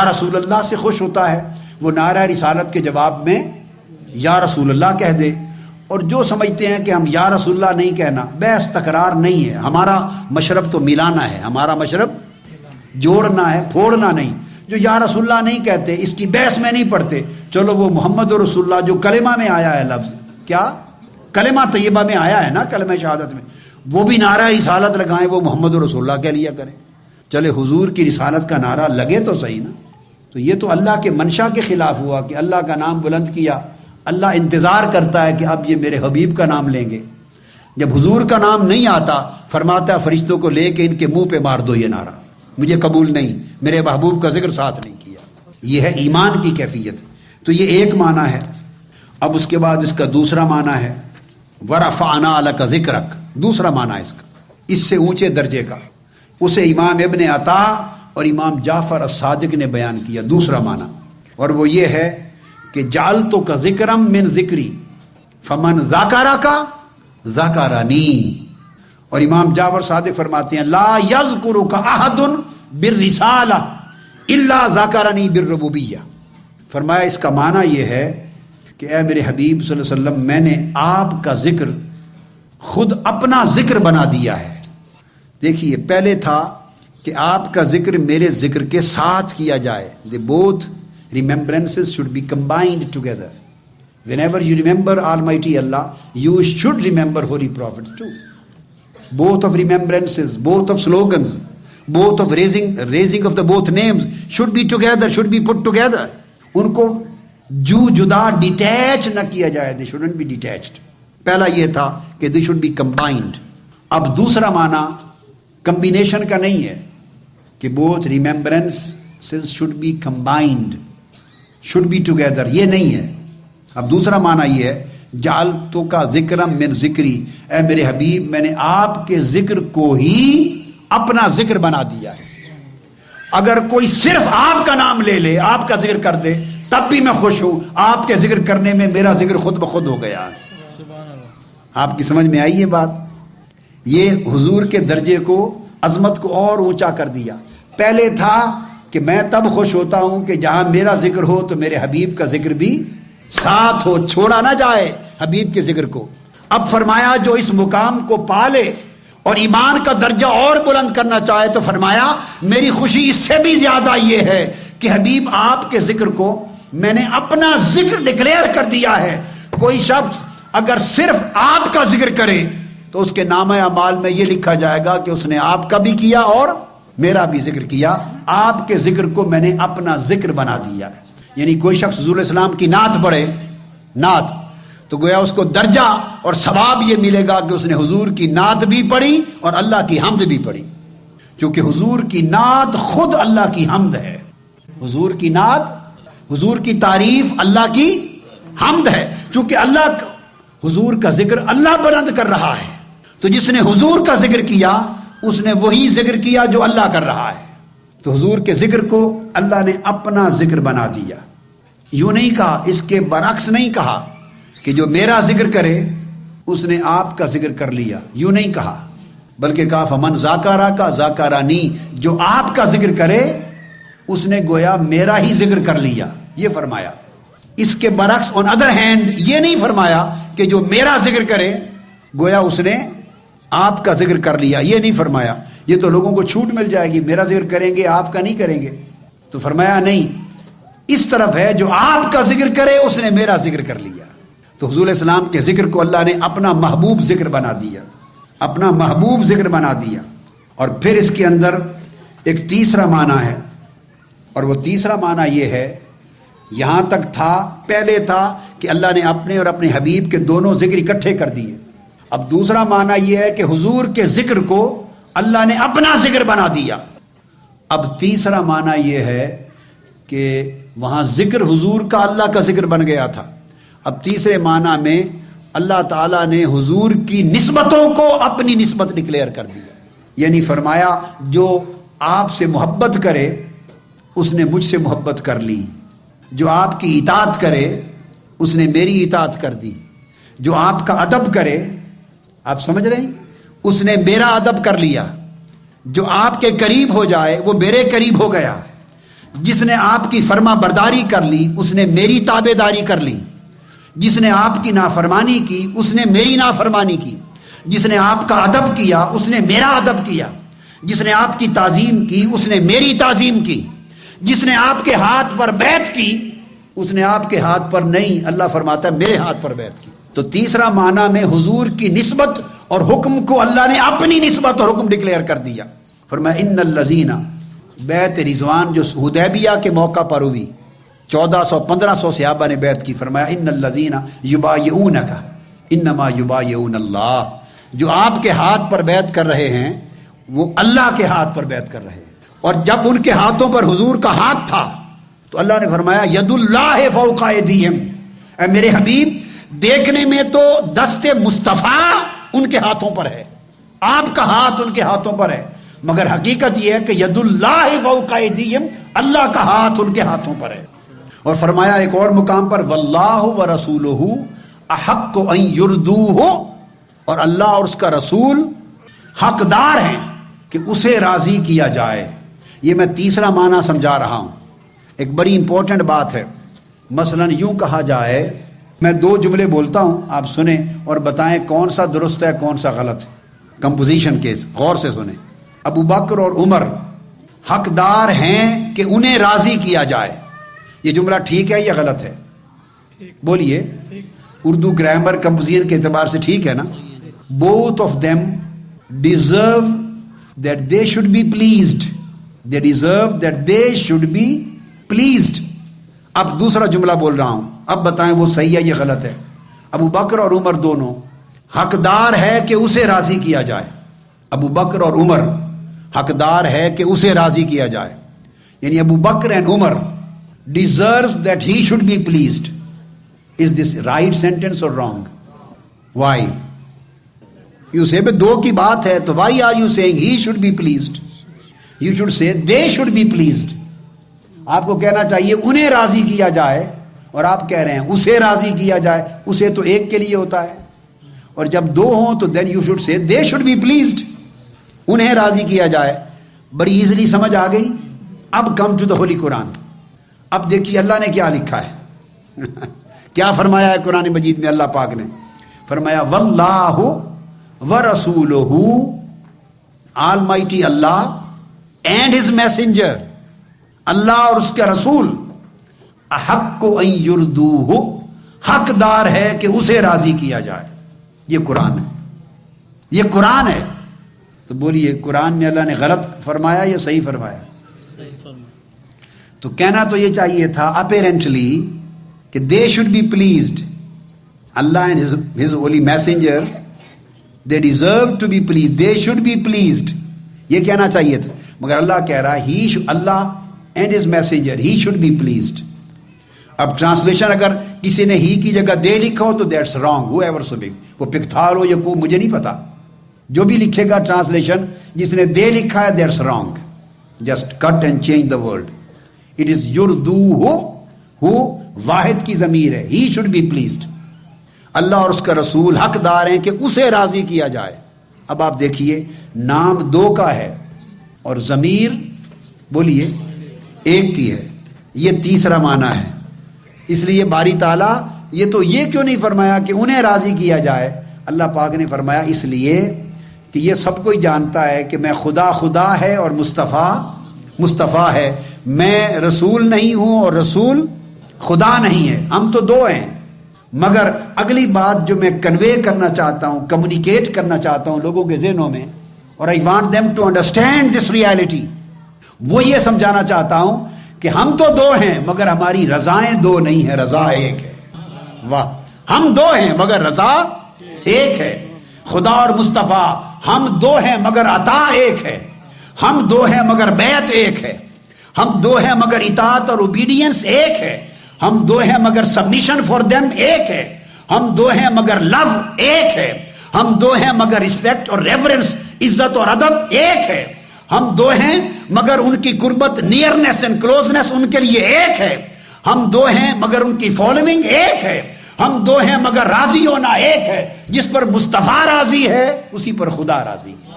رسول اللہ سے خوش ہوتا ہے وہ نعرہ رسالت کے جواب میں یا رسول اللہ کہہ دے، اور جو سمجھتے ہیں کہ ہم یا رسول اللہ نہیں کہنا، بحث تکرار نہیں ہے، ہمارا مشرب تو ملانا ہے، ہمارا مشرب جوڑنا ہے، پھوڑنا نہیں۔ جو یا رسول اللہ نہیں کہتے اس کی بحث میں نہیں پڑھتے، چلو وہ محمد رسول اللہ جو کلمہ میں آیا ہے، لفظ کیا کلمہ طیبہ میں آیا ہے نا، کلمہ شہادت میں، وہ بھی نعرہ رسالت لگائیں، وہ محمد رسول اللہ کہہ لیا کریں۔ چلے حضور کی رسالت کا نعرہ لگے تو صحیح نا۔ تو یہ تو اللہ کے منشا کے خلاف ہوا کہ اللہ کا نام بلند کیا، اللہ انتظار کرتا ہے کہ اب یہ میرے حبیب کا نام لیں گے۔ جب حضور کا نام نہیں آتا، فرماتا ہے فرشتوں کو لے کے ان کے منہ پہ مار دو یہ نعرہ، مجھے قبول نہیں، میرے محبوب کا ذکر ساتھ نہیں کیا۔ یہ ہے ایمان کی کیفیت۔ تو یہ ایک معنی ہے۔ اب اس کے بعد اس کا دوسرا معنی ہے وَرَفَعْنَا لَكَ ذِكْرَكَ، دوسرا معنی ہے اس کا، اس سے اونچے درجے کا۔ اسے امام ابن عطا اور امام جعفر الصادق نے بیان کیا دوسرا معنی، اور وہ یہ ہے کہ جعلتک ذکرم من ذکری فمن ذاکرک ذاکرنی۔ اور امام جعفر صادق فرماتے ہیں لا یذکرک احد بالرسالہ الا ذاکرنی بالربوبیہ۔ فرمایا اس کا معنی یہ ہے کہ اے میرے حبیب صلی اللہ علیہ وسلم، میں نے آپ کا ذکر خود اپنا ذکر بنا دیا ہے۔ دیکھیے پہلے تھا کہ آپ کا ذکر میرے ذکر کے ساتھ کیا جائے، the both remembrances should be combined together. Whenever you remember Almighty Allah, you should remember Holy Prophet too. Both of remembrances, both of slogans, both of raising of the both names should be together, should be put together. ان کو جدا detach نہ کیا جائے، they shouldn't be detached. پہلا یہ تھا کہ they should be combined. اب دوسرا معنی کمبینیشن کا نہیں ہے کہ both remembrances should be combined, should be together، یہ نہیں ہے۔ اب دوسرا معنی یہ ہے جعلتک ذکرم من ذکری، اے میرے حبیب میں نے آپ کے ذکر کو ہی اپنا ذکر بنا دیا ہے۔ اگر کوئی صرف آپ کا نام لے لے، آپ کا ذکر کر دے، تب بھی میں خوش ہوں، آپ کے ذکر کرنے میں میرا ذکر خود بخود ہو گیا۔ آپ کی سمجھ میں آئی یہ بات؟ یہ حضور کے درجے کو، عظمت کو اور اونچا کر دیا۔ پہلے تھا کہ میں تب خوش ہوتا ہوں کہ جہاں میرا ذکر ہو تو میرے حبیب کا ذکر بھی ساتھ ہو، چھوڑا نہ جائے حبیب کے ذکر کو۔ اب فرمایا جو اس مقام کو پالے اور ایمان کا درجہ اور بلند کرنا چاہے تو فرمایا میری خوشی اس سے بھی زیادہ یہ ہے کہ حبیب آپ کے ذکر کو میں نے اپنا ذکر ڈکلیئر کر دیا ہے۔ کوئی شخص اگر صرف آپ کا ذکر کرے تو اس کے نامہ اعمال میں یہ لکھا جائے گا کہ اس نے آپ کا بھی کیا اور میرا بھی ذکر کیا۔ آپ کے ذکر کو میں نے اپنا ذکر بنا دیا ہے۔ یعنی کوئی شخص حضور اسلام کی نعت پڑھے، نعت، تو گویا اس کو درجہ اور ثواب یہ ملے گا کہ اس نے حضور کی نعت بھی پڑھی اور اللہ کی حمد بھی پڑھی، کیونکہ حضور کی نعت خود اللہ کی حمد ہے۔ حضور کی نعت، حضور کی تعریف اللہ کی حمد ہے، چونکہ اللہ حضور کا ذکر اللہ بلند کر رہا ہے، تو جس نے حضور کا ذکر کیا اس نے وہی ذکر کیا جو اللہ کر رہا ہے۔ تو حضور کے ذکر کو اللہ نے اپنا ذکر بنا دیا۔ یوں نہیں کہا، اس کے برعکس نہیں کہا کہ جو میرا ذکر کرے اس نے آپ کا ذکر کر لیا، یوں نہیں کہا، بلکہ کہا فمن ذاکرک ذاکرنی، جو آپ کا ذکر کرے اس نے گویا میرا ہی ذکر کر لیا، یہ فرمایا۔ اس کے برعکس آن ادر ہینڈ یہ نہیں فرمایا کہ جو میرا ذکر کرے گویا اس نے آپ کا ذکر کر لیا، یہ نہیں فرمایا۔ یہ تو لوگوں کو چھوٹ مل جائے گی، میرا ذکر کریں گے آپ کا نہیں کریں گے، تو فرمایا نہیں، اس طرف ہے جو آپ کا ذکر کرے اس نے میرا ذکر کر لیا۔ تو حضور السلام کے ذکر کو اللہ نے اپنا محبوب ذکر بنا دیا، اپنا محبوب ذکر بنا دیا۔ اور پھر اس کے اندر ایک تیسرا معنی ہے، اور وہ تیسرا معنی یہ ہے، یہاں تک تھا، پہلے تھا کہ اللہ نے اپنے اور اپنے حبیب کے دونوں ذکر اکٹھے کر دیے۔ اب دوسرا معنی یہ ہے کہ حضور کے ذکر کو اللہ نے اپنا ذکر بنا دیا۔ اب تیسرا معنی یہ ہے کہ وہاں ذکر حضور کا اللہ کا ذکر بن گیا تھا، اب تیسرے معنی میں اللہ تعالیٰ نے حضور کی نسبتوں کو اپنی نسبت ڈکلیئر کر دیا۔ یعنی فرمایا جو آپ سے محبت کرے اس نے مجھ سے محبت کر لی، جو آپ کی اطاعت کرے اس نے میری اطاعت کر دی، جو آپ کا ادب کرے، آپ سمجھ رہے ہیں، اس نے میرا ادب کر لیا، جو آپ کے قریب ہو جائے وہ میرے قریب ہو گیا، جس نے آپ کی فرما برداری کر لی اس نے میری تابع داری کر لی، جس نے آپ کی نافرمانی کی اس نے میری نافرمانی کی، جس نے آپ کا ادب کیا اس نے میرا ادب کیا، جس نے آپ کی تعظیم کی اس نے میری تعظیم کی، جس نے آپ کے ہاتھ پر بیعت کی اس نے آپ کے ہاتھ پر نہیں، اللہ فرماتا ہے میرے ہاتھ پر بیعت کی۔ تو تیسرا معنی میں حضور کی نسبت اور حکم کو اللہ نے اپنی نسبت اور حکم ڈکلیئر کر دیا۔ فرمایا ان الذین، بیعت رضوان جو حدیبیہ کے موقع پر ہوئی، 1400-1500 صحابہ نے بیعت کی، فرمایا ان الذین یبایعونک انما یبایعون اللہ، جو آپ کے ہاتھ پر بیعت کر رہے ہیں وہ اللہ کے ہاتھ پر بیعت کر رہے ہیں۔ اور جب ان کے ہاتھوں پر حضور کا ہاتھ تھا تو اللہ نے فرمایا ید اللہ فوق ایدیہم، اے میرے حبیب دیکھنے میں تو دست مصطفیٰ ان کے ہاتھوں پر ہے، آپ کا ہاتھ ان کے ہاتھوں پر ہے، مگر حقیقت یہ ہے کہ ید اللہ فوق ایدیہم، اللہ کا ہاتھ ان کے ہاتھوں پر ہے۔ اور فرمایا ایک اور مقام پر واللہ ورسولہ احق ان یردوہ، اور اللہ اور اس کا رسول حقدار ہیں کہ اسے راضی کیا جائے۔ یہ میں تیسرا معنی سمجھا رہا ہوں، ایک بڑی امپورٹنٹ بات ہے۔ مثلا یوں کہا جائے، میں 2 جملے بولتا ہوں، آپ سنیں اور بتائیں کون سا درست ہے کون سا غلط ہے، کمپوزیشن کے غور سے سنیں۔ ابو بکر اور عمر حقدار ہیں کہ انہیں راضی کیا جائے، یہ جملہ ٹھیک ہے یا غلط ہے؟ بولیے، اردو گرامر کمپوزیشن کے اعتبار سے ٹھیک ہے نا؟ both of them deserve that they should be pleased, they deserve that they should be pleased۔ اب دوسرا جملہ بول رہا ہوں، اب بتائیں وہ صحیح ہے یا غلط ہے؟ ابو بکر اور عمر دونوں حقدار ہے کہ اسے راضی کیا جائے، ابو بکر اور عمر حقدار ہے کہ اسے راضی کیا جائے، یعنی Abu Bakr and Umar deserves that he should be pleased۔ Is this right sentence or wrong? Why? You say بھئی 2 کی بات ہے تو why are you saying he should be pleased? You should say they should be pleased۔ آپ کو کہنا چاہیے انہیں راضی کیا جائے، اور آپ کہہ رہے ہیں اسے راضی کیا جائے، اسے تو ایک کے لیے ہوتا ہے، اور جب 2 ہوں تو then you should say they should be pleased، انہیں راضی کیا جائے۔ بڑی ایزلی سمجھ آ گئی۔ اب come to the Holy Quran۔ اب دیکھیے اللہ نے کیا لکھا ہے کیا فرمایا ہے قرآن مجید میں؟ اللہ پاک نے فرمایا واللہ ورسولہ، almighty Allah and his messenger, Allah اور اس کا رسول، احق ان یردوہ، حقدار ہے کہ اسے راضی کیا جائے۔ یہ قرآن ہے، یہ قرآن ہے۔ تو بولیے قرآن میں اللہ نے غلط فرمایا یا صحیح فرمایا؟ تو کہنا تو یہ چاہیے تھا اپیرنٹلی کہ they should be pleased, Allah and his holy messenger they deserve to be pleased, they should be pleased, یہ کہنا چاہیے تھا، مگر اللہ کہہ رہا ہے Allah and his messenger he should be pleased. اب ٹرانسلیشن اگر کسی نے ہی کی جگہ دے لکھا ہو تو that's wrong, who ever so big, وہ پکتھال ہو یا کو مجھے نہیں پتا، جو بھی لکھے گا ٹرانسلیشن جس نے دے لکھا ہے that's wrong, just cut and change the word. It is یردوہ، ہو واحد کی ضمیر ہے، he should be pleased, Allah اور اس کا رسول حقدار ہیں کہ اسے راضی کیا جائے۔ اب آپ دیکھیے نام 2 کا ہے اور ضمیر بولیے 1 کی ہے، یہ تیسرا معنی ہے۔ اس لیے باری تعالیٰ یہ تو یہ کیوں نہیں فرمایا کہ انہیں راضی کیا جائے؟ اللہ پاک نے فرمایا اس لیے کہ یہ سب کوئی جانتا ہے کہ میں خدا خدا ہے اور مصطفیٰ مصطفیٰ ہے، میں رسول نہیں ہوں اور رسول خدا نہیں ہے، ہم تو 2 ہیں۔ مگر اگلی بات جو میں کنوے کرنا چاہتا ہوں، کمیونیکیٹ کرنا چاہتا ہوں لوگوں کے ذہنوں میں، اور I want them to understand this reality, وہ یہ سمجھانا چاہتا ہوں کہ ہم تو 2 ہیں مگر ہماری رضائیں 2 نہیں ہیں، رضا 1 ہے۔ واہ، ہم 2 ہیں مگر رضا 1 ہے۔ خدا اور مصطفیٰ ہم 2 ہیں مگر عطا 1 ہے، ہم 2 ہیں مگر بیعت 1 ہے، ہم 2 ہیں مگر اطاعت اور اوبیڈینس 1 ہے، ہم 2 ہیں مگر سبمیشن فار دیم 1 ہے، ہم 2 ہیں مگر لو 1 ہے، ہم 2 ہیں مگر رسپیکٹ اور ریورنس، عزت اور ادب 1 ہے، ہم 2 ہیں مگر ان کی قربت، نیئرنس اینڈ کلوزنس ان کے لیے 1 ہے، ہم 2 ہیں مگر ان کی فالوئنگ 1 ہے، ہم 2 ہیں مگر راضی ہونا 1 ہے، جس پر مصطفیٰ راضی ہے اسی پر خدا راضی ہے۔